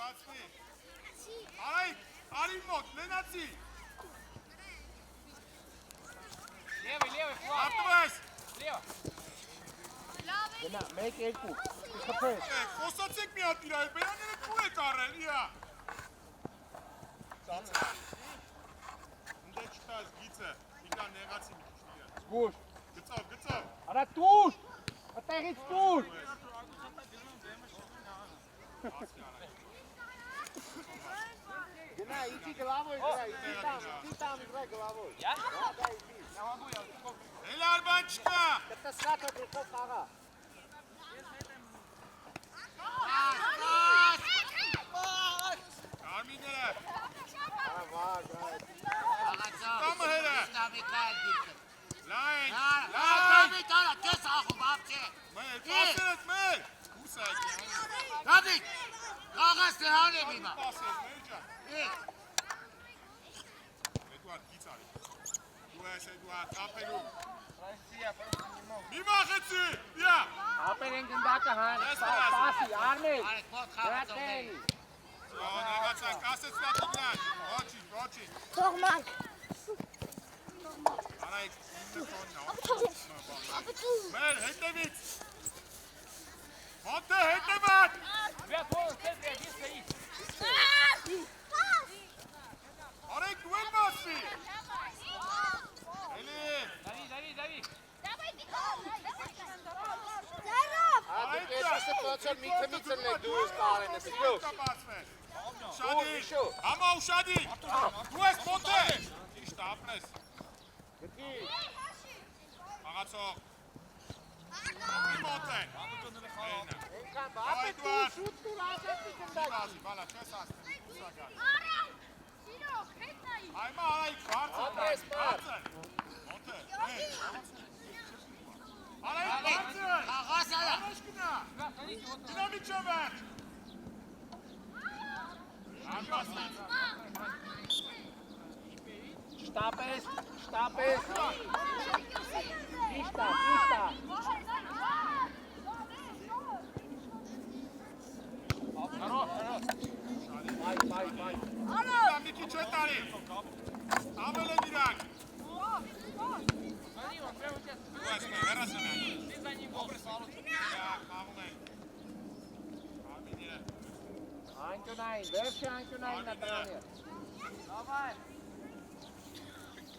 Բացվի։ Արայք, արի մոտ, լենացի։ Լևը, ֆլա։ Արտվես։ Լևը։ Գնա, մեկ երկու։ Խփես։ Խոսացեք մի հատ իրար, բերաները կու եք առել, իա։ Գիծը։ Ունդե չտաս, գիծը։ Իկա նեղացի մի քիչ իրար։ Զգուր։ Գծով։ Արա տուր։ Ատեղից տուր։ Գնա, իջի գլավոյ, գնա, իջի տամ գրայ գլավոյ։ Я? Да, իջի։ Էլ արբան չկա։ Կտա սրատը դրխով խաղա։ Արմիները։ Վաղ, Կամը հերը։ Լայն, մեր, պասերդ մեր։ Կուս է եկի, Դավիթ, կաղաս նրան եմ իմա։ պասերդ մեր ջան։ Էդուարդ գիծ արի։ Դու ես Էդուարդ, ապերում։ Մի մախեցի, իա։ Ապեր են գնդակը հան, պասի, արմել։ Արեք մոտ խաղացողների։ Նեղացանք, ասեցվա տգնան, ոչի։ Թողմանք։ Արայք, մեր հետևից։ Մոտը հետևատ։ Ребят, вон, центре, один стоит. Արայք, դու էլ մասվի։ Էլի։ Дави. Դուք այսը պրոցոր մի թմից են եք դու ես կարեն ես իլոս։ Շադի, համա ու շադի։ Դու ես մոտը։ Ճիշտ ապրես։ Գտի։ Աղացող։ Մի մոտ են։ Ենքան բապը դու շուտ դուր ասացի գնդակի։ Բազի, բալա, չես ասնի, ուսակար։ Սիրող, հետ նայի։ Այմա արայք, բարձր։ Ապրես պար։ Մոտը, արայք, բարձր։ Կաղաս արա։ Առաջ գնա։ Գնա միջը վերջ։ Անդասնից։ Շտապես։ Իշտա։ Բայ։ Մի քիչ է տարի։ Ամել են իրանք։ Смотри, он прямо сейчас. Դու ես մեր, հեռասն են։ Ты за ним гол. Խաղում են։ Արմիները։ Անկյունային, վերջի անկյունային նատարանի։ Давай.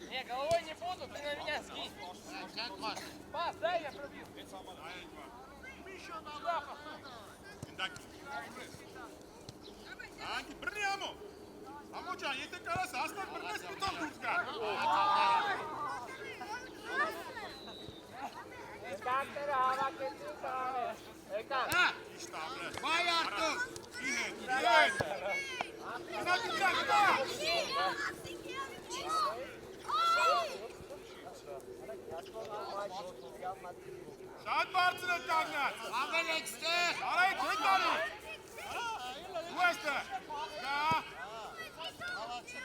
Не, головой не буду, ты на меня скинь. Пас, дай я пробью. Сюда, пасуй. Անկի, բրնի ամո։ Ամո ջան, եթե կարաս հաստատ բրնես պտով դուրս կա։ Եկակները հավակեցին կարան։ Եկակ։ Իշտ ամրես։ Բայ արտուր։ Իհետ։ Գնա գնա։ Շատ բարձր է կանգնած։ Ավել եք ստեղ։ Արայք, հետ արի։ Դու ես դե։ Գա։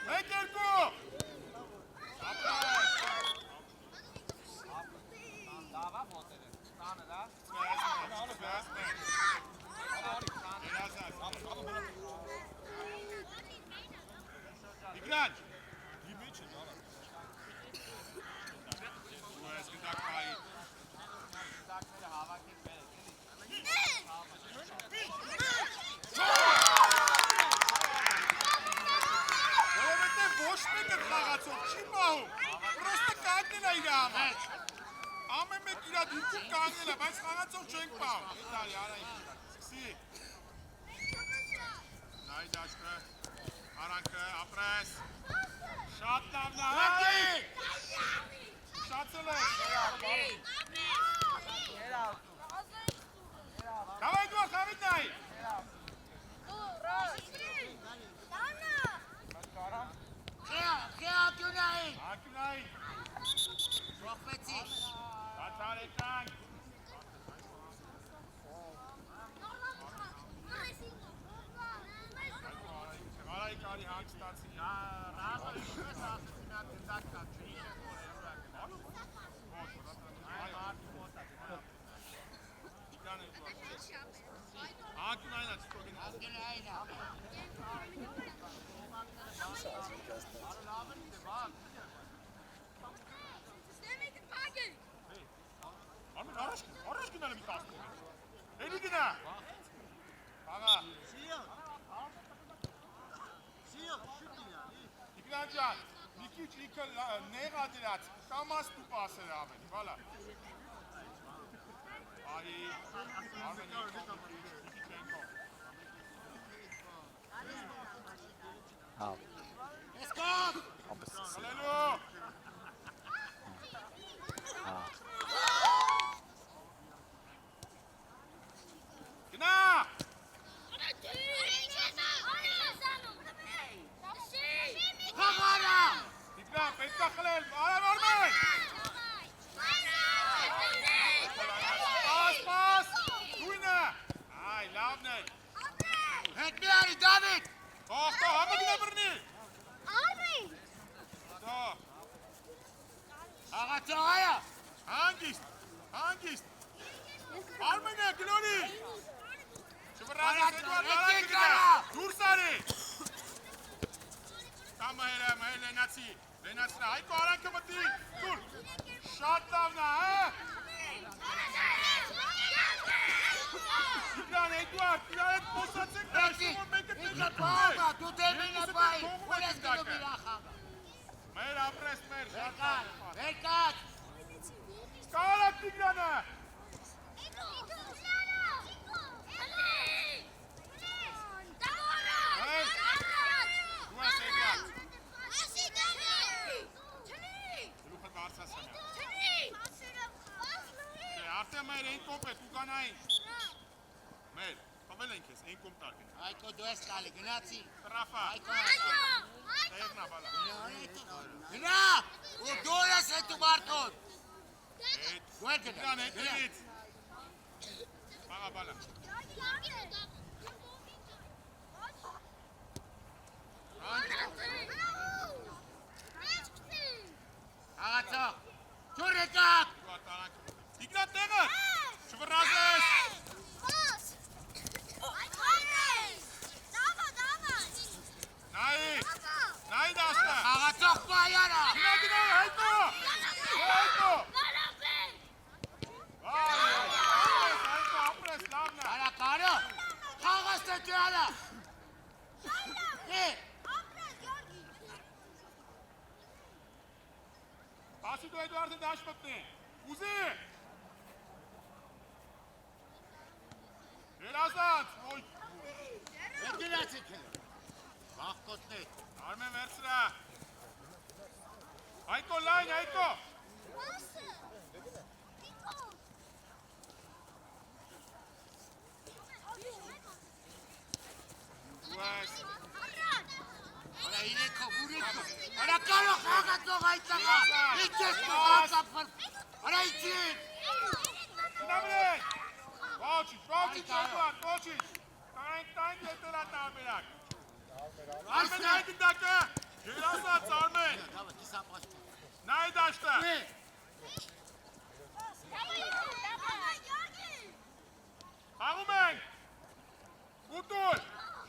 Մեկ երկու։ Ապրես։ Dava monte. Tane da. Играть! Դու ես գտակայի։ Որովհետև ոչ մեկը խաղացող չի մահում, պրոստը կանգնել է իր համար։ Ամեն մեկ իր դիրքում կանգնել է, բայց խաղացող չենք պահում։ Էտարի, արա ինչ սկսի։ Նայ դաշտը, արանքը, ապրես։ Շատ լավն է, հայ։ Շացել ես։ Կավայ դու խավիտ նայի։ Խե ակյունային։ Ակյունայի։ Շոխվեցի։ Հացարեկանք։ Արայի կարի հանգստացի։ Ռաղը ինչպես ասում նա դնդակ կապ չէ։ քիչ իքը նեղադրած, կամաց դու պասեր ավելի, վալա։ Արի, Արմեն իքի չենքով։ Let's go! Հալելու։ Գնա։ Խաղարա! Դիգրան, պետք է խլել, արավ Արմեն։ Պաս, դույնը։ Այ, լավն է։ Հետ մի արի, Դավիթ! Թող, համը գնա բրնի։ Թող, Աղացող այա! հանգիստ։ Արմենը, գնորի։ Չվրազես Էդվարդ, Արած, արած գնա, արա։ դուրս արի։ Կամը հեր լենացի, լենացնա, Հայկո արանքը մտի, դուր, շատ լավն է, Դիգրան, Էդվարդ, իրար հետ պոսացեք, նաշում մեկը Ինքը տեգա պահա, դու դեմինը պահի, որ ես գնում իր ախաղը։ Մեր ապրես մեր, շատ լավ։ Վերկաց! Կարակ Դիգրանը։ Դու ես Էդվարդ, գլուխը կարծասանյա։ Արդեն մեր էին կոպ է, դու կանային։ Մեր, խվել ենք ես, էին կոմ տար գնա։ Այկո դու ես կալի, գնացի։ Տրաֆա, տեղնա բալա։ Գնա! Ու դու ես հետ ու մարդոն։ Դու ես Դիգրան, գնա։ հետևից։ Բաղա բալա։ Աղացող, ջուր եկակ։ Դիգրան տեղը, չվրազես։ Նայի դաստը։ Աղացող պայարա։ Գնա, Հայկո։ Հայկո։ Ապրես, լավն է։ Արա կարո, խաղաս թե դու արա։ Պասի դու Էդվարդը դաշ մտնի։ Ուզի։ Երազած, ոյ։ Հետ գնացի քելը։ Բաղկոտներ։ Արմեն վերցրա։ Հայկո լայն, Հայկո։ Դու ես։ Արա իրեքով, ուրեքով։ Արա կարո խաղացող այցաղա։ Ինչ ես մղացապր։ Արա իչին։ Գնա մրեն։ Ոչիչ, Էդվարդ, ոչիչ։ Տայն ետելա տարբերակ։ Արմեն այդ դակը։ Երազած Արմեն։ Դավը կիսապաշտ։ Նայի դաշտը։ Հաղում ենք։ Ուտուր։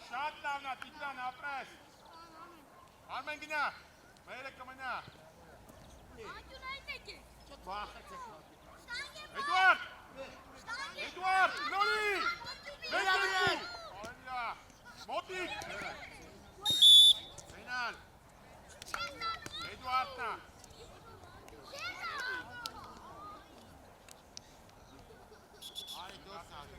Շատ լավնա, Տիգրան, ապրես։ Արմեն գնա։ Մերը կմնա։ Էդվարդ։ Նորի։ Մերամիրեն։ Այլա։ Մոտիկ։ Մենալ։ Էդվարդնա։ Արի դուրս արի։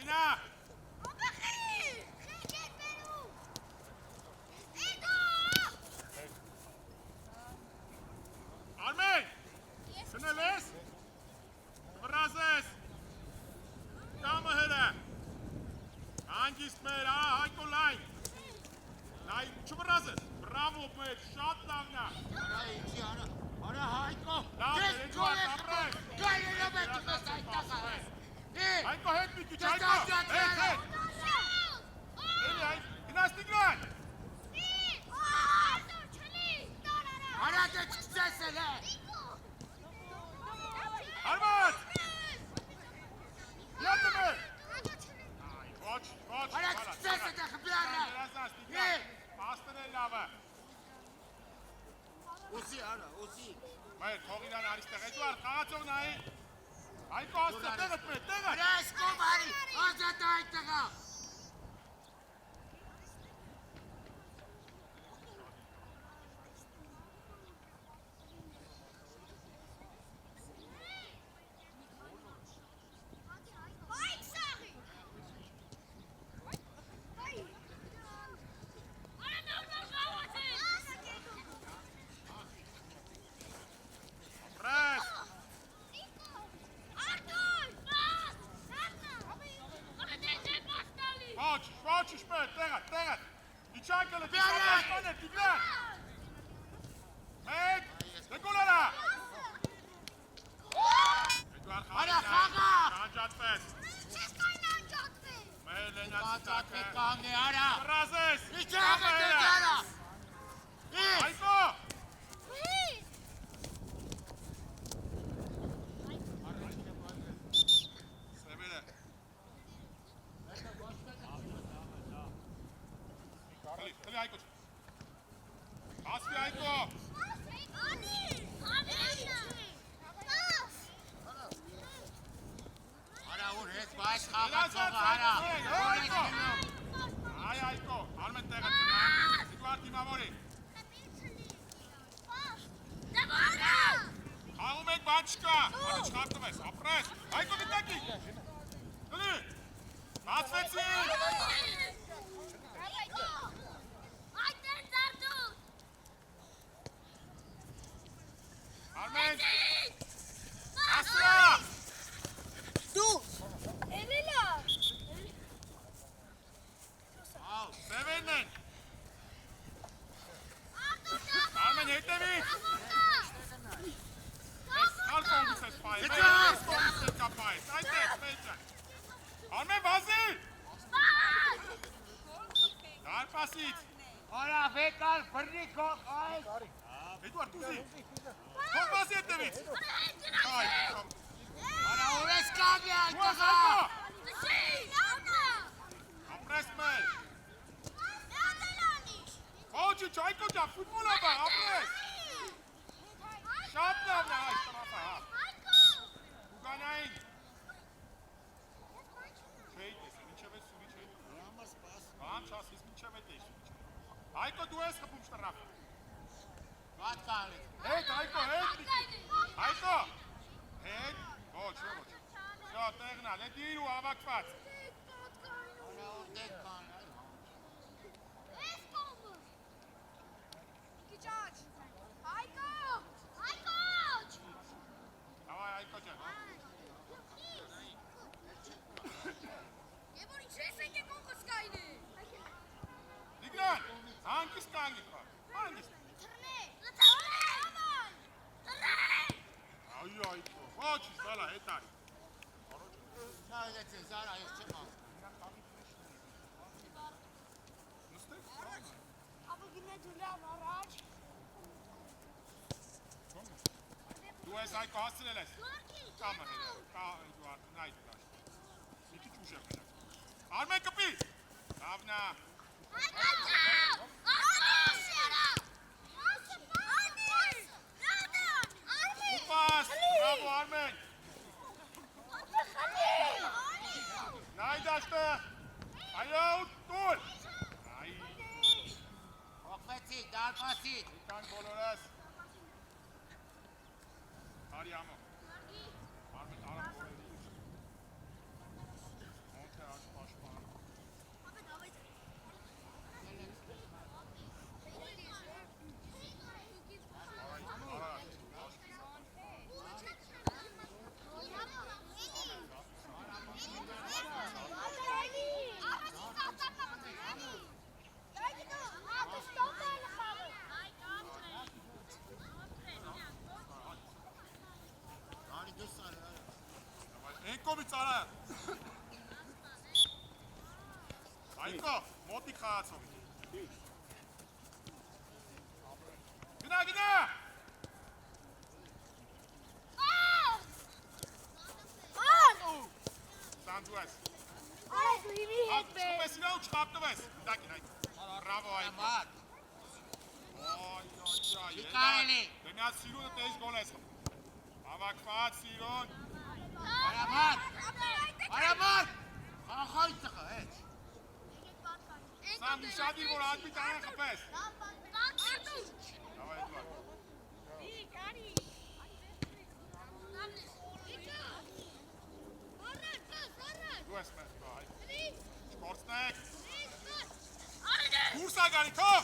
Գնա։ Արմեն։ Սնել ես։ Վրազես։ Կամը հրը։ Հանգիստ մեր, Հայկո լայն։ Լայն, չվրազես։ Բրավո մեր, շատ լավնա։ Արա ինչի արա։ Արա Հայկո։ Լավ է, Ես Էդվարդ, ապրես։ գայելով եք մեզ այդտաղա։ Հայկո հետ մի քիչ, Հայկո։ Հետ։ Էլի, գնաս Տիգրան։ Արա դե չկսես էլ է։ Արմատ։ Մեր թող իրան արիստեղ Էդուարդ խաղացող նայի։ Այկո աստեղ տեղդ մեր տեղը։ Վրա ես կոմ արի, ազատ այդ տղա։ Պրես։ Ոչիշ մեր տեղդ։ Իչակելը դիսապաշպաներ տիգրան։ Մեկ, դեկոլ արա։ Էդուարդ Արա խաղա։ Անջատվես։ Մեր լենացի Բացատ տակը։ կանգ է արա։ Պրազես։ Իչակը դեգարա։ Այկո։ Սևելը։ Խլի Այկո։ Ասվի Այկո։ Արա ուր հետ բայց խաղացող արա։ Այ Այկո, Արմեն տեղը տնա։ Էդուարդ դիմավորի։ Խաղում եք բան չկա, անիչ խարտում ես, ապրես, Այկո գտակի։ Հլի, բացվեցի։ Արմեն, ասրա։ Սևենն են։ Արմեն հետևից։ Ես խալ կողմից ես պայել, ես կողմից ես կա պայել, այդպես, մեջան։ Արմեն վազի։ Դարպասից։ Արա վեկալ բրնի կող այս։ Էդուարդ ուզի։ Թող վազի հետևից։ Այ, Արա ուր ես կանգ է այդ ուաս տղա։ Այկո, ապրես մեր։ Ոչիչ, Այկո ջան, ֆուտբոլա բա, ապրես։ Շատ լավն է այս տրապը, հա։ Ուգանային։ Չէի տեսել, ինչև ես սուրի չէի։ Բան չասես, ինչև է տեսել։ Այկո, դու ես խփում շտրապը։ Ված կանգ է։ Հետ, Այկո, հետ։ Այկո։ Հետ, ոչ։ Շո, տեղնալ, հետ իր ու հավակված։ Արա ուր դեգ կանգ է։ Davay Ayko ջան։ Դիգրան, հանգիստ կանգնի կա։ Հանգիստ։ Այո, Այկո, ոչինչ, բալա, հետ արի։ Նայեցես արա ես չեմ ասում։ Նստեք։ Դու ես Այկո հասցրել ես։ Կամը հետո, Էդուարդ, նայ դու դաշտ։ Մի քիչ ուժեղ մենակ։ Արմեն կպի։ Լավնա։ Ուպաս, բրավո Արմեն։ Նայ դաշտը։ Այո, տուր։ Այ, Օգվեցի, դարպասի։ կան բոլորս։ Արի ամո։ Արմեն արամ բոլորի։ Մոնթե աշխպան։ Արի դու սարը։ Ենկովից արա։ Այկո, մոտի խաղացող։ Գնա։ Սանդու ես։ Չկպես իրան ու չխապտվես։ Դակին այդ։ Բրավո Այկո։ կարելի։ Դնյաց սիրունը տես գոլ ես հավակված սիրուն Արամար խաղախայ տղա էջ Սամ նիշադիր որ ադմի տանեն խպես Դու ես մեզ կահայ Շկորցնեք Դուրս ագարի թող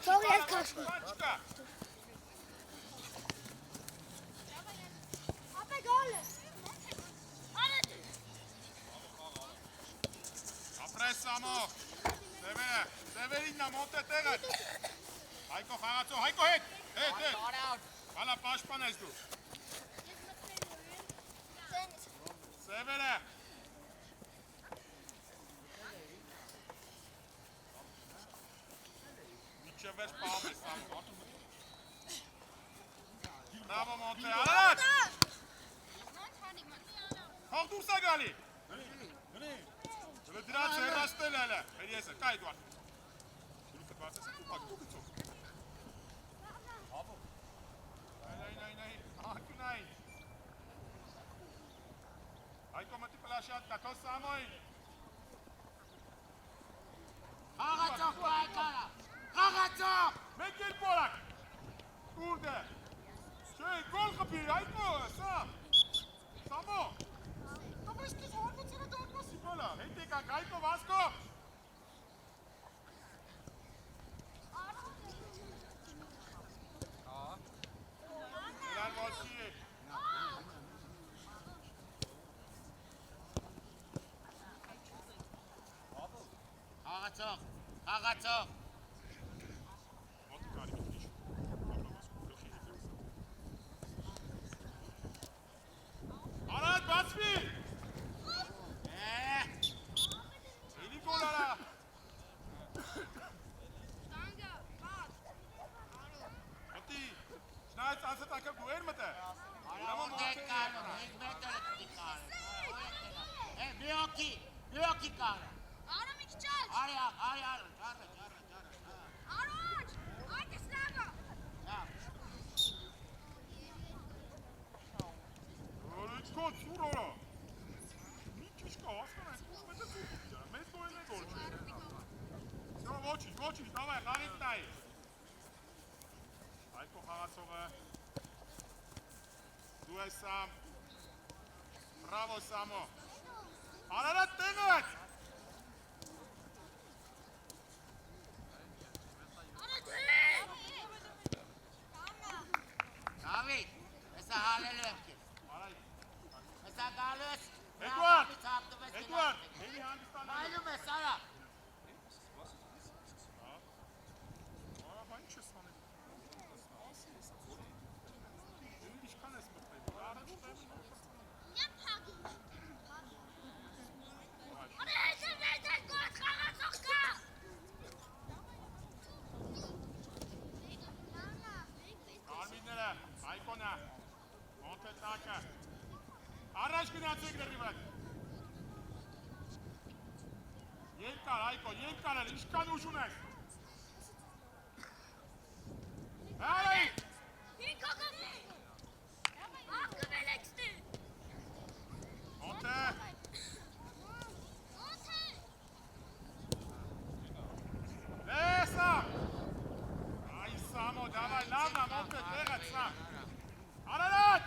Թող ես կաշկու Ապե գոլ է Ապրես Սամո Սևերիննա մոտ է տեղը Հայկո խաղացո Հայկո հետ Հալա պաշպան ես դու Սևերը Միջև վերջ պահում ես Սամո Բրավո մոնտե Արադ Հող դուրս է գալի Դրած հեռաստել հելը Մեր եսը կա Էդուարդ Դուրսը բարձես է դուպակ դու գծով Նայ ահակունային Հայկո մտի պլաշատ կա թոս Սամոյին Խաղացող պայքարա Խաղացող Մեկ էլ պորակ Ուրդ է Չէ գոլ խպիր Հայկո Սամ Սամո Տապես կես հորմոցերը դարմասի բոլա Հետ եկակ Հայկո Վասկո Նրան ոսի Խաղացող Մոտի կարի մի քիչ Արադ բացվի Էլի գոլ արա Մտի Շնայց անսը տակը դու էր մտը Արամոտ կարը 5 մետր է կարը Միոքի կարը Արի Որիցքո ծուր որա Մի քիչ կա ասկան այս ուշ մետը ծուր կուպիջա Մեզ դոյել է գոլ չէ Սյո ոչինչ, դավայ խաղից նայի Հայկո խաղացողը Դու ես Սամ Բրավո Սամո Արարատ տեղաց Դավիթ, հեսա հալելու եմ կեզ Հեսա գալու ես Էդուարդ, հելի հանդիստանելու Այլում ես արա Բան չես հանել Ինչքան ես մտնել Արադ Արմինները, Հայկոնը Մոնտե տակը Առաջ գնացեք դրի վրա Երկար Հայկո, երկար էլ, ինչքան ուժ ունես Հալի Մոնտե Լեսա Այ Սամո, դավայ, լավնա, մոնտե, տեղաց Սամ Արարատ,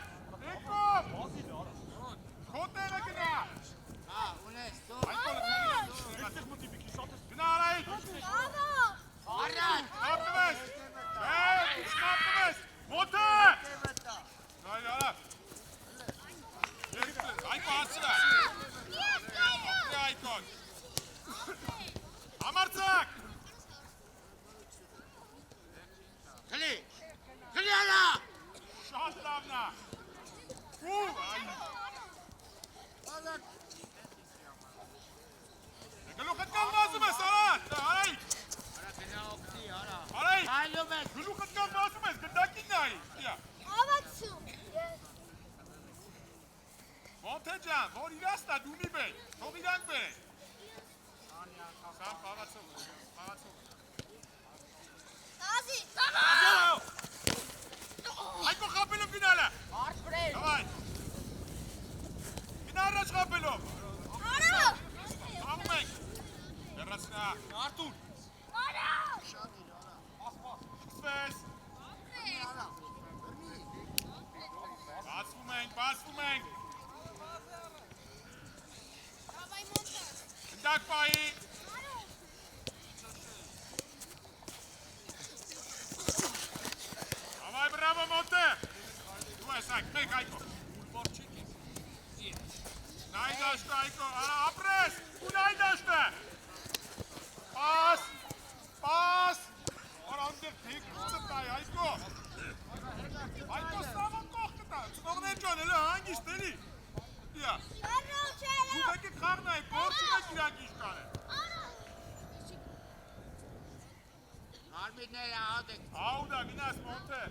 եկով Քո տեղը գնա ունես դու Գնա Արայիտ Արան Կապտվես Կապտվես Մոտը Նայ արա Այկո հարցրա Ապրի Այկոն Համարցակ Խլի արա Շատ լավնա Ու Գլուխդ կան վազում ես Արայիտ Արայիտ Արայիտ Այլում ես Գլուխդ կան վազում ես գնդակին նայի Մոնտե ջան, որ իրաստա դու մի բեր, թող իրանք բեր Սամ խաղացող։ Տազի։ Հայկո խապելով գնալը։ Մարդ վրեժ։ Դավայ։ Գնա առաջ խապելով։ Արա։ Աղում ենք։ Հեռացնա։ Արտուր։ Արա։ Սկսվես։ Բացվում ենք։ Հավայ մոնտը։ Ընդակ պայի։ Հավայ բրավո մոտը։ Դու ես այք, մեկ այկո։ Նայ դաշտը այկո, արա ապրես, ու նայ դաշտը։ Պաս, արա անդեր թեկուցը տայ, այկո։ Այկո սավոն կող կտա, ծնողներ ճան, էլը հանգիստ էլի։ Դիա, Շարով չելը։ դու բեկի խաղն այ, կողջում եք իրակ իշկան է։ Արմիները հատեք։ Աուդա, գնաս մոնտը։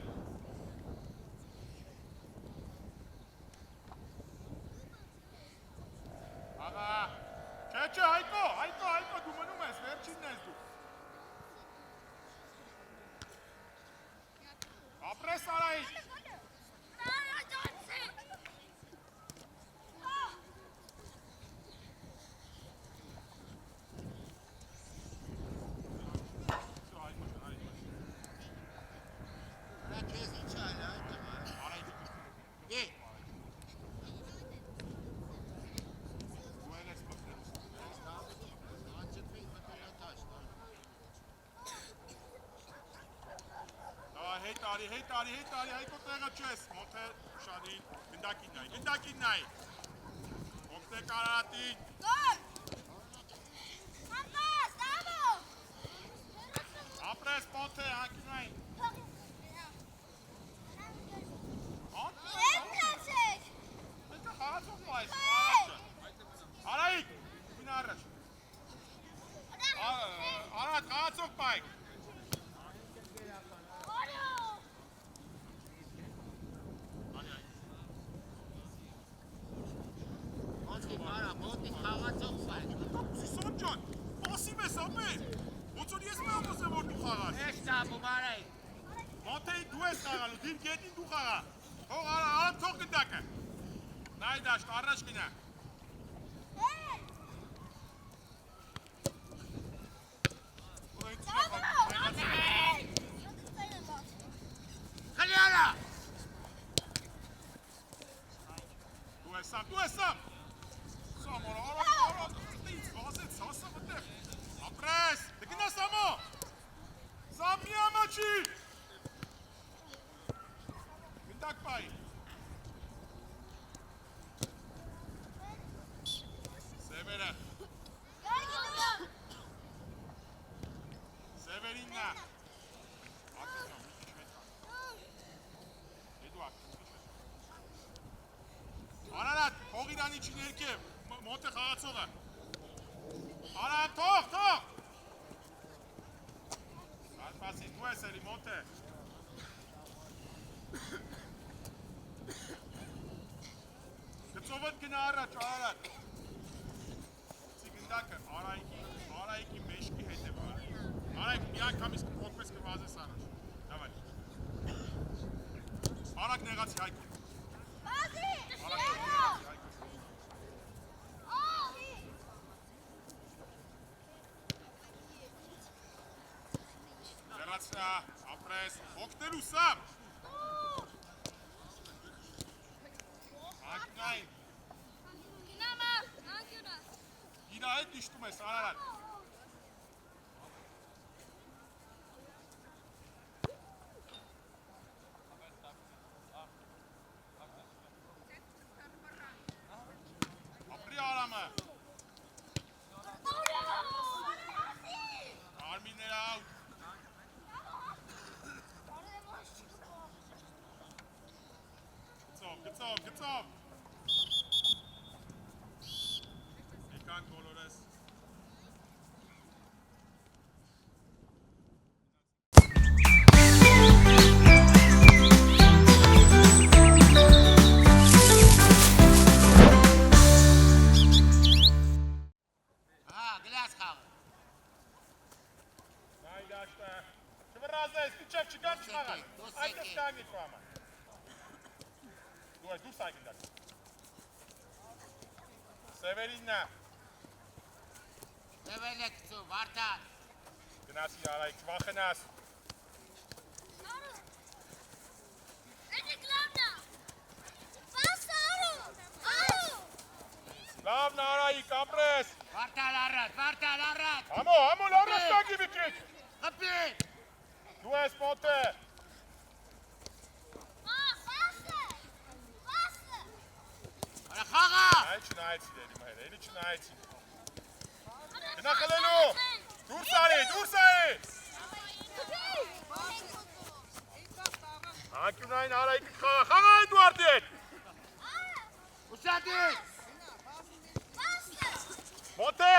Աղա, չէ, հայկո, դու մնում ես, վերջինն ես դու։ Ապրես արայիչ։ Նա քեզ ինչ այլ այդտեղ։ Է։ Հետ արի, հայկո տեղը չես, մոտ է ուշադին, գնդակին նայ, ոգտե կարատին, Գոլ։ Համբաս, դավո։ ապրես մոտ է, հակին նայ, Հետ կացեք։ հետը խաղացող նու այս, առաջը, արայիք, գույն առաջ, արատ, խաղացող պայք, Մոտի խաղացող սայք։ Սիսոն ճան, պասիվ ես ապեր, ոնցոր ես մեղոս է որ դու խաղար, Ես տապում արայ։ մոտեի դու ես խաղալու, դիր գետին դու խաղա, թող արամ թող գնդակը, նայ դաշտ, առաջ գնա, Խլի արա։ դու ես սամ, Սամ, արա, ինձ վազեց, հասա մտեղ, ապրես, դե գնա Սամո, Սամ մի ամաչի, գնդակ պայի, Սևերը, Սևերիննա, Արարատ, թող իրանի չի ներքև, մոտ է խաղացողը, Արարատ, թող, Սարպասի, դու ես էլի, մոտ է, գծովըտ գնա առաջ, Արարատ, ծի գնդակը, Արայիքի մեշկի հետ է բար, Արայիք մի անգամից կողպես կվազես առաջ, դավայ, Արակ նեղացի հայկո, Բազի։ Արակ նեղացի հայկո, Լերացրա, ապրես, հոգնելու Սամ, Ակնային, իրա հետ նիշտում ես, Արարատ, ապրի արամը, Արմիները աուտ, գծով, Եկանք բոլորես, կանգնի քո համար։ Դու այս դուրս այգին դակ։ Սևերիննա։ Սևեն է կծու, Վարդան։ Գնացի Արայք, չվախենաս։ Լավն Արայիկ, ապրես։ Վարդան առաջ, Վարդան առաջ։ Համո, լավն ստագի մի քիչ։ Խփի։ Դու ես մոտը։ Արա խաղա։ Այ չնայեցի դերի մայր, էլի չնայեցի։ Գնա խլելու։ Դուրս արի։ Անկյունային Արայիկի խաղա Էդուարդի հետ։ Ուսատի։ Մոտը։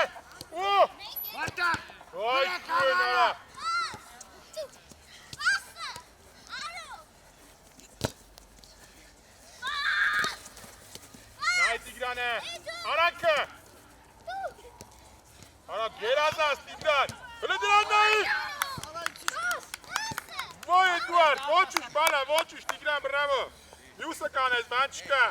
Ու։ Վարդան։ Ոյ, քույնա։ Նայ Տիգրանը։ Արանքը։ Արա գերազանց Տիգրան։ Հլը դրան նայի։ Ոյ Էդուարդ, ոչուշ, բալա, ոչուշ, Տիգրան, բրավո։ Մյուսը կանես, բան չկա։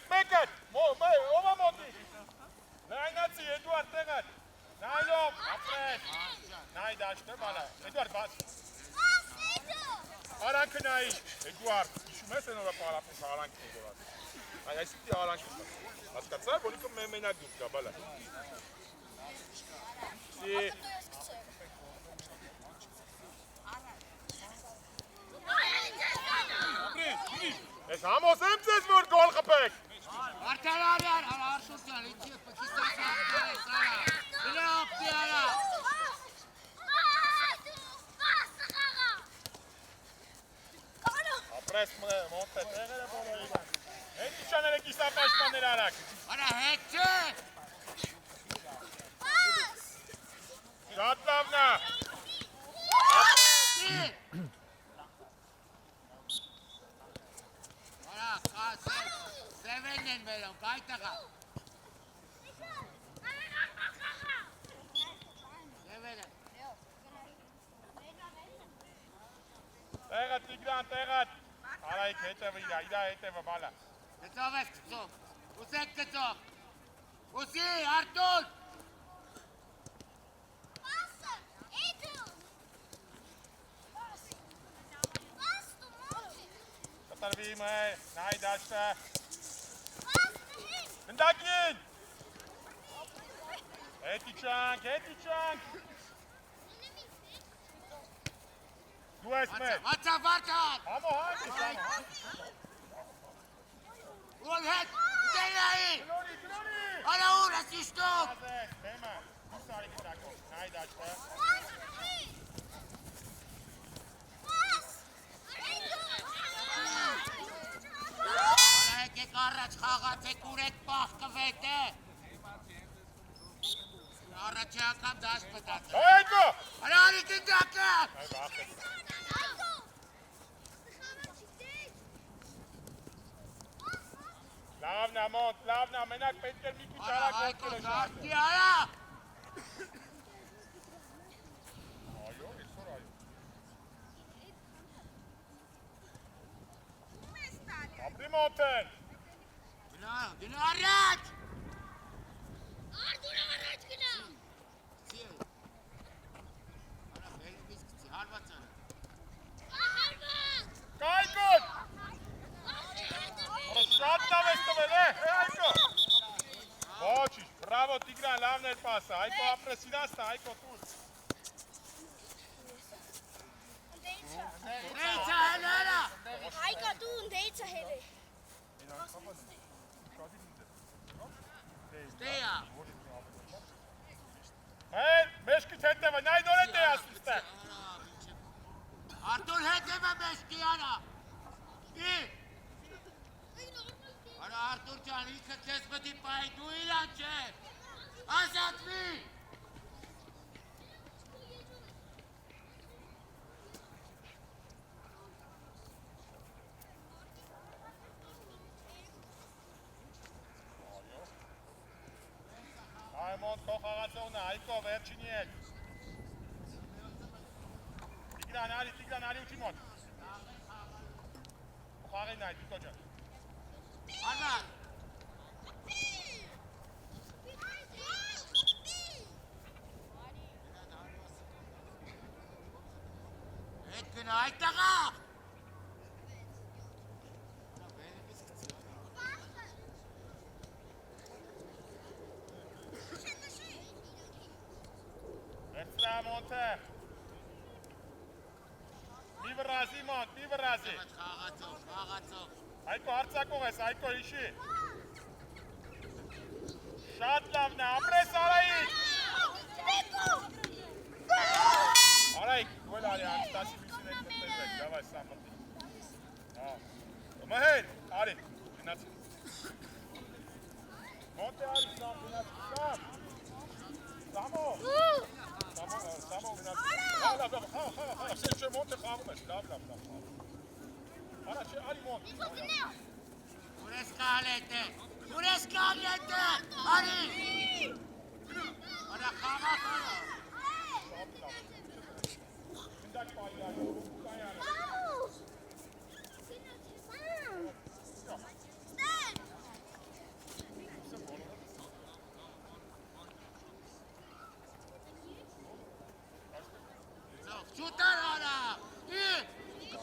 Մեկդ, ովա մոտի։ Նայնացի, Էդուարդ տեղად։ Նայլով, ապրես։ Նայ դաշտը, բալա, Էդուարդ բաց։ Արանքը նայի, Էդուարդ, իշում ես են որը պարապում արանքը նգորած։ Այսիքի արանքը։ Հասկացա, որիկը մենակ դուք կա, բալա։ Ես համոս եմ ձեզ, որ գոլ խպեք։ Վարդան արյան, Արշուր ջան, ինչի Պակիստանից ես արա։ Գնա օպտի արա։ Ապրես մոտը տեղերը բոլորի։ Հետ իշխաները կիսապաշտպաներ արակ։ Արա հետ չէ։ Շատ լավնա։ Արա, Սևենն են վերում, կայտաղա։ Սևենը։ Տեղը Տիգրան, տեղը։ Արայք հետևը իրա հետևը բալա։ Գծով ես գծով, ուսեք գծով։ Ուսի, Արտուր։ Կտրվի մը, նայ դաշտը։ Ընդակին։ Հետի չանք։ Դու ես մեր։ Ացա Վարդան։ Համո հանգիս։ Ուր հետ, դերայի։ Գլորի։ Արա ուր ես իշտուկ։ Բեմը, դու սարի գիտակով, նայ դաշտը։ Եկեք առաջ խաղացեք ուրեք պահկվետ է։ Առաջի ակամ դաշ պտացը։ Հայկո։ Արա արիկին դակը։ Այ վախեց։ Լավնա մոտ, լավնա, մենակ պետք է մի քիչ Արա արագ հայկո ոտքերը զարտի արա։ Այո, այսօր այո։ Ապրի մոտ են։ Գնա առաջ։ Արտուր առաջ գնա։ Արա բելումից կցի, հարված արա։ Կայքոտ։ Շատ լավ ես տվել, Հայկո։ Ոչիշ, բրավո Տիգրան, լավն էր պասը, Հայկո ապրես իրաստա, Հայկո տուր։ Դեյցա հելերա։ Հայկա դու ընդեիցը հել է։ Դեյա։ Մեր, մեշկից հետևը, նայ նոր հետ է ասում ստեղ։ Արտուր հետևը մեշկի արա։ Ի։ Արա Արտուր ջան, ինքը քեզ պետք է պահի, դու իրան չէ։ Ազատվի։ Մոնտ քո խաղացողն է, Հայկո վերջինի հետ։ Տիգրան արի ուչի մոտ։ Խաղին այ Տիկո ջան։ Անա։ Հետ գնա այդ տղա։ Վերցրա Մոնտը։ Մի վրազի Մոնտ, մի վրազի։ Խաղացող։ Հայկո հարցակող ես, Հայկո հիշի։ Շատ լավն է, ապրես Արայիկ։ Արայիկ, գոլ արի, անստասի միսին եք մտնեզեք, դավայ սա մտնի։ Մհեր, արի, գնացի։ Մոնտը արի, սամ, գնացի, սամ։ Սամո։ Սամո, գնացի։ Լավ, սեր չէ Մոնտը խաղում ես, լավ։ Արա չէ, արի Մոնտ։ Ուրես կալետը, արի։ Արա խաղա խաղա։ Ընդակ պայի արի, կայանը։ Շուտար արա,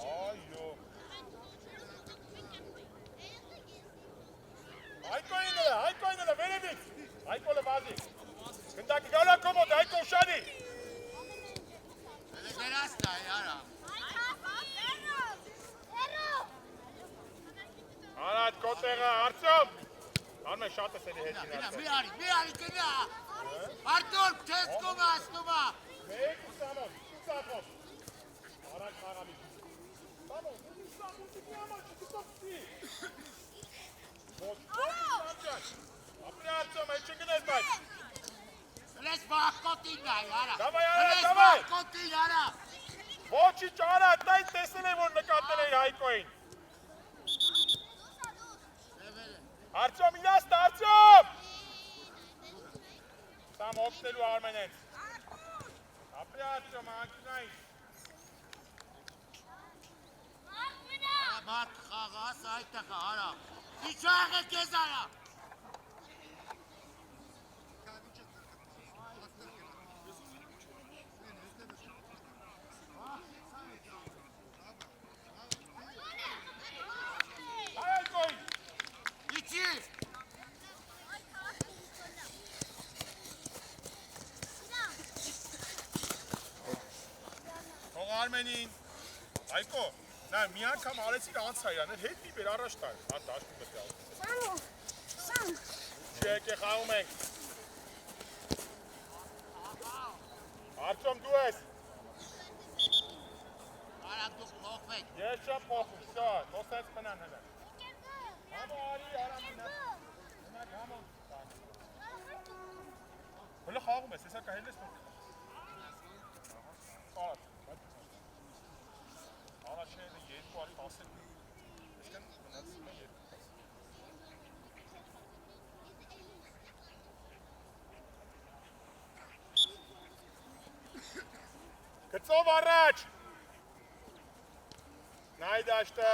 Այո։ Հայկոին էլ է, վերևից։ Հայկո լվազի։ Գնդակի գալա կոմոտ, Հայկո ուշանի։ վերաստա արա։ Արա այդ կոտեղը, Արտյոմ։ Անում է շատ ես էլի հետին Մի արի, գնա։ Արտուր, չես կոմը ասնումա։ Մեկ ուսանոտ, ուսատոտ։ Արա խաղամի։ Սամոն, ուսատոտի մի համար չկտոպսի։ Ոչ, սամջան։ Ապրի Արտյոմ, այդ չգնես բայց։ Հլես բաղկոտին արա։ Դավայ, Հլես բաղկոտին արա։ Ոչինչ արա, տայն տեսել եմ, որ նկատել էի Հայկոին։ Արտյոմ, իրաստ, Արտյոմ։ Սամ օգնելու Արմենենց։ Ապրի Արտյոմ, անկնային։ Մարդ խաղաս այդ տղա արա։ Ինչ աղը կեզ արա։ Հայկոին։ Իչի։ Թող Արմենին։ Հայկո, նա մի անգամ արեցիր անցա իրաներ, հետ մի բեր առաջ տար։ Հա տաշկի մտի ալ։ Չեք է խաղում ենք։ Արտյոմ դու ես։ Արա դուք փոխվեք։ Ես չեմ փոխում, շա, խոսեց մնան հնա։ Համո արի, արա մնա։ Մնակ համո։ Հլը խաղում ես, եսա կահել ես մոտ։ Արատ։ Առաջերը երկու արի 10 են։ Եսկան մնացում է երկու։ Գծով առաջ։ Նայ դաշտը։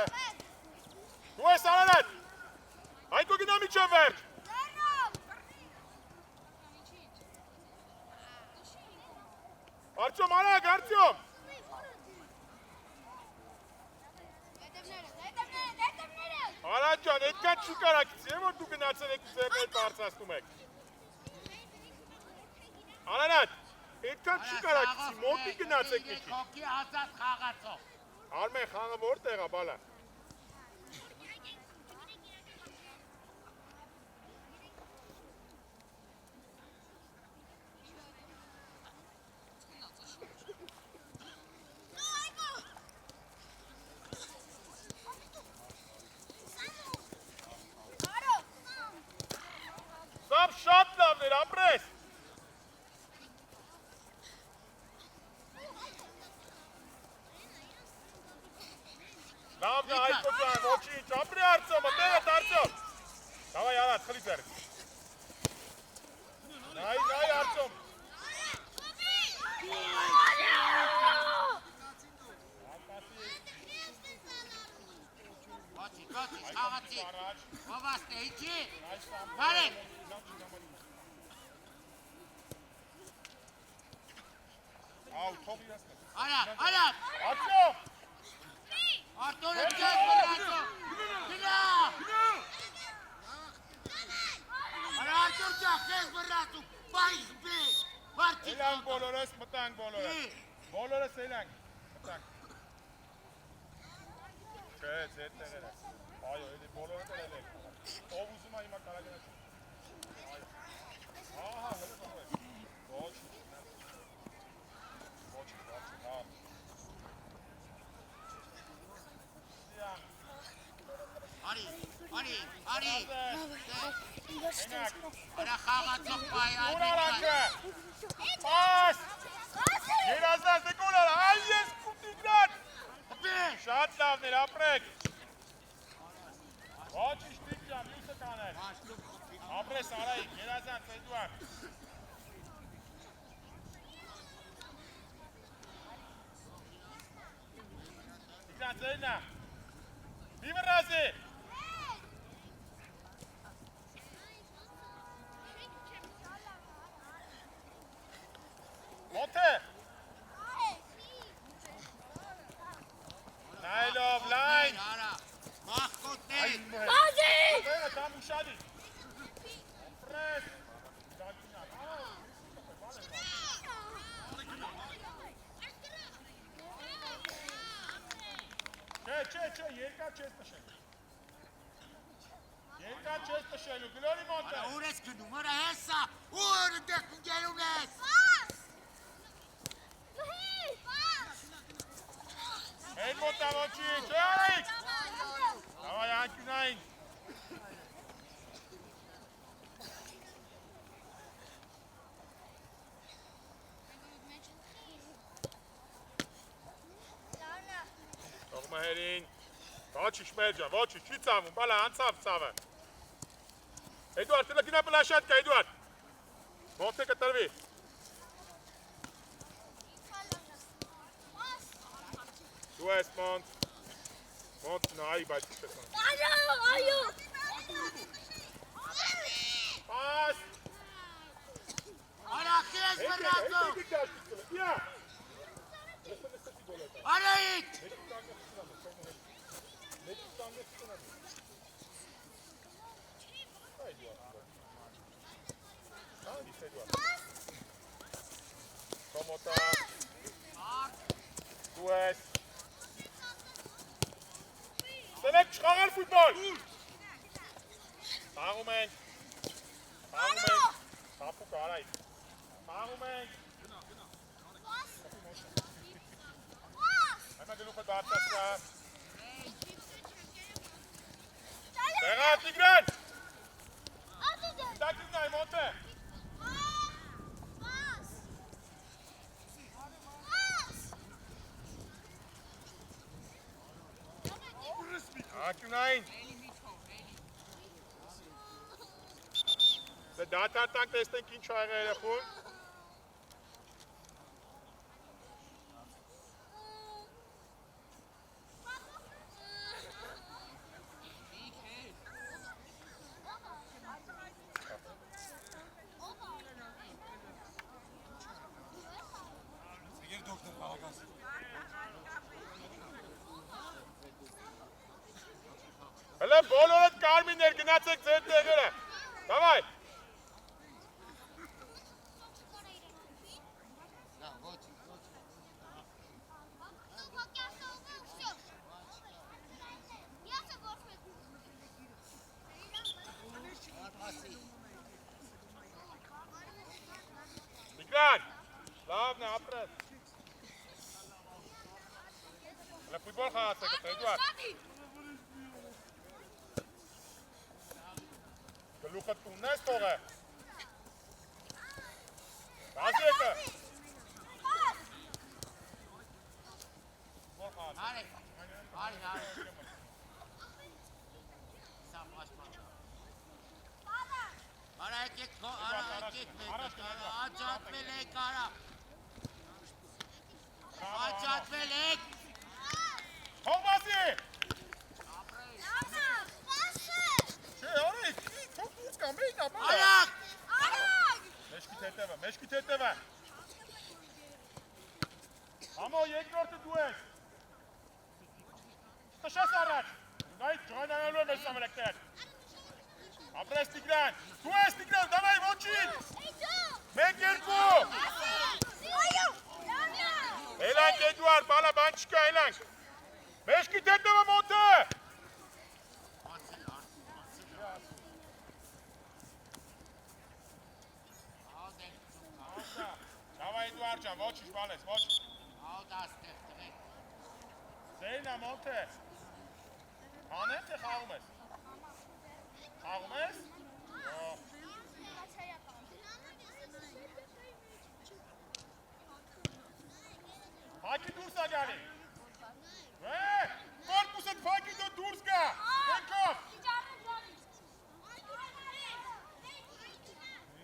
Դու ես Արարատ։ Հայկո գնա միջով վերջ։ Արտյոմ արագ, Արտյոմ։ Արադ ջան, այդքան չի կարակից է, որ դու գնացել եք ձերն էլ բարձրացնում եք։ Արարատ, այդքան չի կարակից, մոտի գնացեք մի քիչ։ Հոգի ազատ խաղացող։ Արմեն խաղը որտեղ է, բալա։ Սամ շատ լավն էր, ապրես։ Լավ է Հայկո ջան, ոչինչ, ապրի Արտյոմը, տեղդ Արտյոմ։ Դավայ Արադ, խլի ձեռք։ Նայ, Հավաստ է, իչի։ Բարեք։ Ау, թող իրաց կա։ Արա։ Արտյոմ։ Արտորը չես բրացո։ Գնա։ Արա Արտոր ջան, քեզ բրացու։ Բայս բե։ Վարդի։ Էլանք բոլորս, մտանք բոլորս։ Բոլորս էլանք, մտանք։ Չէ, ձեր տեղերը։ Այո, էլի բոլորը տեղել եք։ Ով ուզում է հիմա կարագնաչ։ Այո։ Ահա, հենց բանով։ Ոչ։ Ոչ, հա։ Արի։ Արա խաղացող բայ Ուրանքը։ Պաս։ Երազնաս դե գոլ արա, այ ես կուտիգրան։ Շատ լավն էր, ապրեք։ Ոչ իշտիկ ջան, մյուսը կաներ։ Ապրես Արայիկ, երազանց Էդուարդ։ Իգրան ձերնա։ Մի վրազի։ Մոթե։ Նայլով, լայն։ Արա, մախկոտներ։ Բազի։ Բերը կամ ուշադի։ Ապրես։ Չէ, երկար չես տշել։ Երկար չես տշելու, գլորի մոտ է։ Արա ուր ես գնում, արա հեսա, ուր դեղ գերում ես։ Հեն մոտ ավոչի, չէ արիք։ Հավայ անկյունային։ Հերին, ոչիշ մեր ջան, ոչիշ, չի ծավում, բալա, անցավ ծավը։ Էդուարդ, տելը գնա պլաշատ կա, Էդուարդ։ Մոնթե կտրվի։ Դու ես մոնտ։ Մոնտ նայի, բայց չես մոնտ։ Այո։ Պաս։ Արա քեզ բրացո։ Արայիկ։ Կոմոտա, դու ես, սենեք չխաղալ ֆուտբոլ, խաղում ենք, խապուկ արայք, խաղում ենք, Այմա գլուխը դարձասրա, տեղատ իգրան, դակիզ նայ մոտ է, Ակյունային, դատարտանք տեսնենք ինչ աղ երեխուն, Հələ բոլորդ կարմիներ գնացեք ձեր տեղերը, դավայ, Միգրան, լավն է, ապրես, հələ ֆուտբոլ խաղացեք ըտ, Էդուարդ, Գլուխը տունն ես թողը, բազի եկը, ֆուտբոլ խաղացեք, Արի, Արա եկեք մեկ, աճատվել եք, արա, աճատվել եք, Թող բազի, դու ես։ Տշես առաջ։ Նայ ջրանալու եմ ես ամրակներ։ Ապրես Տիգրան։ Դու ես Տիգրան, դավայ ոչինչ։ Մեկ երկու։ Էլանք Էդուարդ, բալա բան չկա, էլանք։ Մեջքի դետնովը մոտը։ Դավայ Էդուարդ ջան, ոչինչ բալես, ոչ։ Ձեյնա մոտը։ Հանես թե խաղում ես։ Խաղում ես։ Հակի դուրս ա գալի։ Կորպուսդ հակի դու դուրս գա։ Ենքով։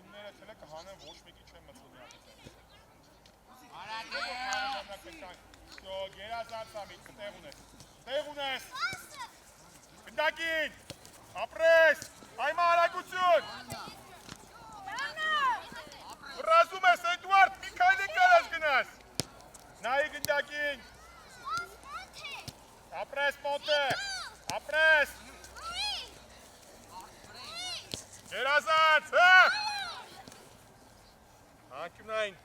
Ինները թելը կհանեն ոչ մեկի չեմ մծում գերազանցա միտքը տեղ ունես։ Տեղ ունես։ Գնդակին։ Ապրես։ Այմա արագություն։ Վրազում ես Էդուարդ, մի քայլ է կարած գնաս։ Նայի գնդակին։ Ապրես մոտը։ Ապրես։ Գերազանց, հա։ Հակիմնային։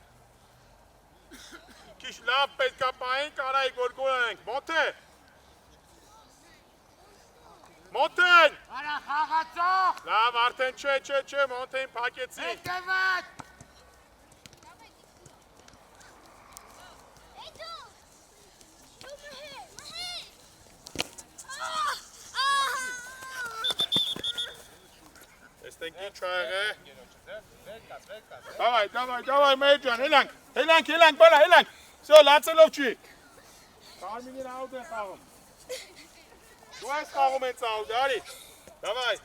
Քիչ լավ պետք է պահենք, կարայք որ գոլ անենք։ Մոթե։ Մոթեն։ Արա խաղացող։ Լավ, արդեն չէ, մոթեն փակեցին։ Հետևած։ Տեսնենք ինչ ա եղել։ Դավայ, մեր ջան, հելանք, բալա, հելանք։ Всё, լացելով չի։ Կարմինին աուտ է խաղում։ Դու ես խաղում ես աուտ, արի։ Դավայ։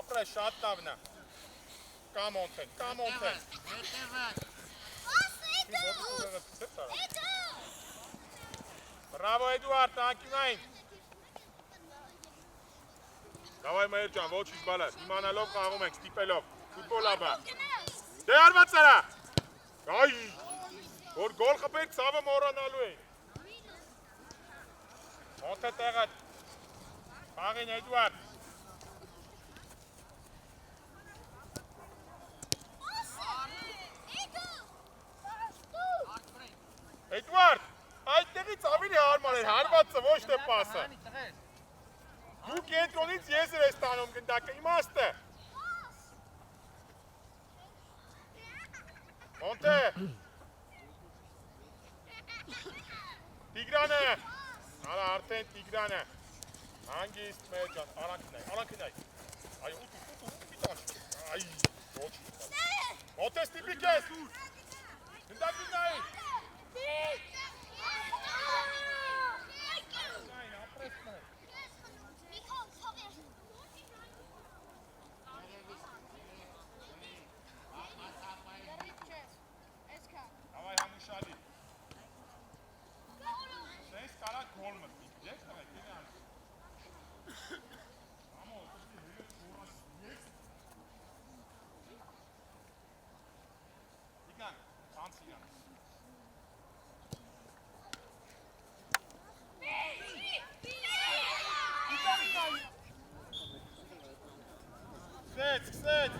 Ապրես շատ լավն է։ Կամ օնթեն։ Բրավո Էդուարդ, անկյունային։ Դավայ մեր ջան, ոչինչ բալա, իմանալով խաղում ենք, ստիպելով, ֆուտբոլ աբա։ Դե արված արա։ Այ, որ գոլ խփենք, ցավը մոռանալու ենք։ Մոթը տեղը։ Խաղին Էդուարդ։ Էդուարդ, այդտեղից ավելի հարմար էր, հարվածը ոչ թե պասը։ Դու կենտրոնից ես էր ես տանում գնդակը, իմաստը։ Մոնտե։ Տիգրանը։ Արա արդեն Տիգրանը։ Հանգիստ մեր ջան, արանքնայ։ Այ ուտ, պիտան։ Այ, ոչ։ Մոտե ստիպիկ ես։ Գնդակին նայի։ Սկսեց։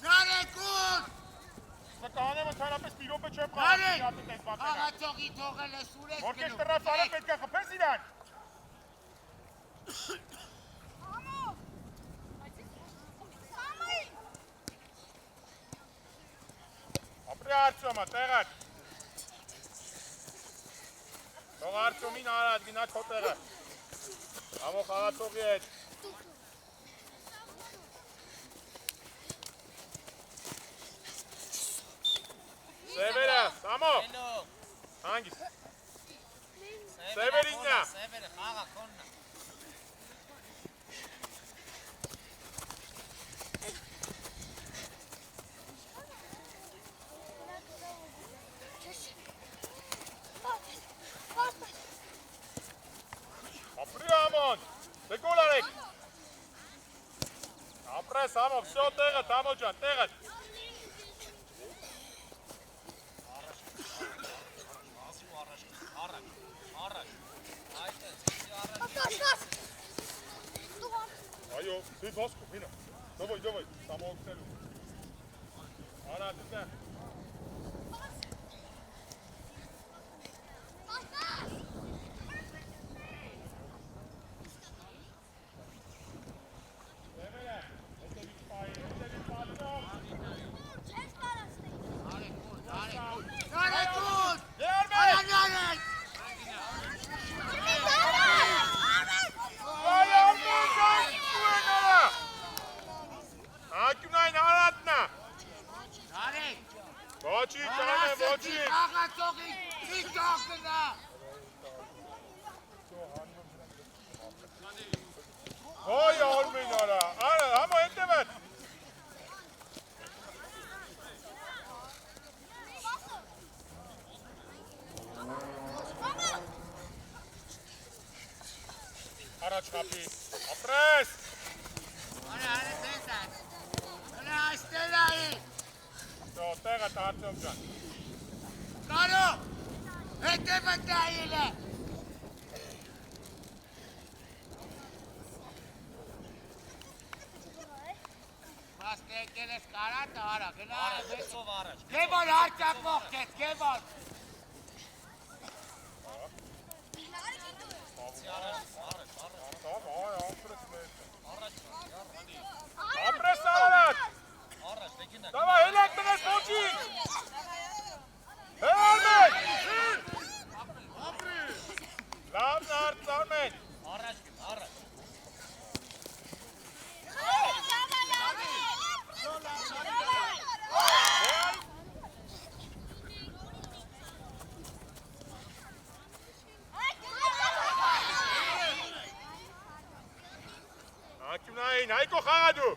Նարեկուն։ Սկանեմ ընդհանրապես տիրոպը չեմ Խաղացողի թողել ես ուրես գնում։ Որքեշ տրասարը պետք է խփես իրան։ Ապրի Արցյոմը, տեղակ։ Թող Արցյոմին արած, գնա քո տեղը։ Ամո խաղացողի հետ։ Սևերը, Սամո։ Հանգիստ։ Սևերիննա։ Սևերը, խաղա, կոննա։ Դեկոլ արեք։ Ապրես համով, всё տեղը, Թամո ջան, տեղը։ Այո, դե բասկու, հինա։ Դովայ, Թամո օգնելու։ Արա, դե։ Ոյ Արմեն արա, համո հետև է։ Առաջ կապի, ապրես։ Տեղը տարծով ջան։ Կարո, հետև է տայել է։ Մաստ եկել ես կարատը արա, գնա Գևոն հարցակվող կետ, Գևոն։ Ապրես առաջ։ Դավա, հելակ տնես ոչինչ։ Արմեն։ Լավն արդ Արմեն։ Ակյունային, Հայկո խաղադու։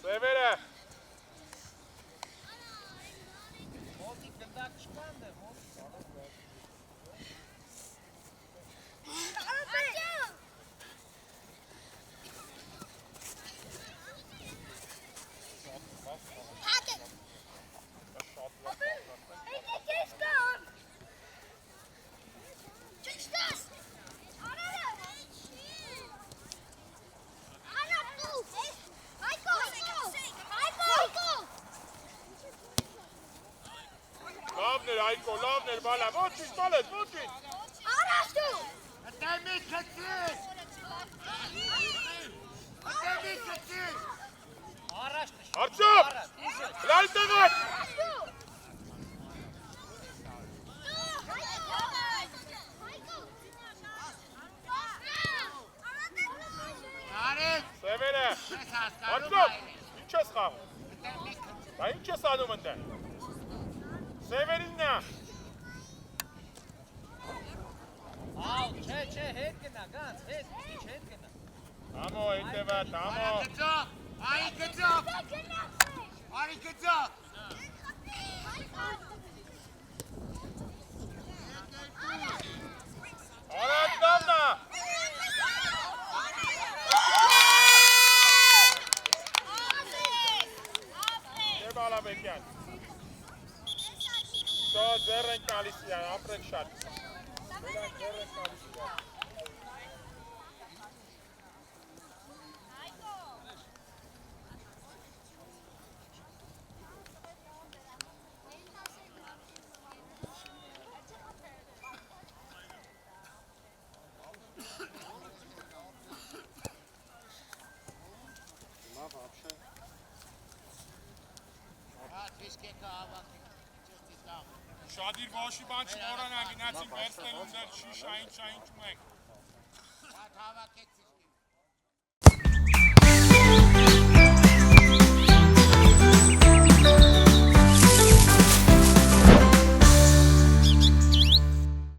Սևերը։ Հայկո, լավն էր բալա, ոչինչ բալես, ոչինչ։ Առաջ դու։ Ատեմի կծիր։ Ատեմի կծիր։ Արծով, լայ տեղը։ Արեք։ Սևերը, Արծով, ինչ ես խաղում։ Դա ինչ ես անում ընդեն։ Սևերիննա։ Չէ, հետ գնա, գանց, հետ գնա։ Համո, հետև է, համո։ Արի գծով, արի գծով։ Արի գծով։ Արադ լավնա։ Եվ ալավեկյան։ Շո ձեր են կալիս յան, ապրեք շատ։ Մելանք ձեր են կալիս յան։ Շադիր վաշի բան չմորանա գնացին վերցնելուն դեր շիշային չայինչում ենք։ Շատ հավաքեց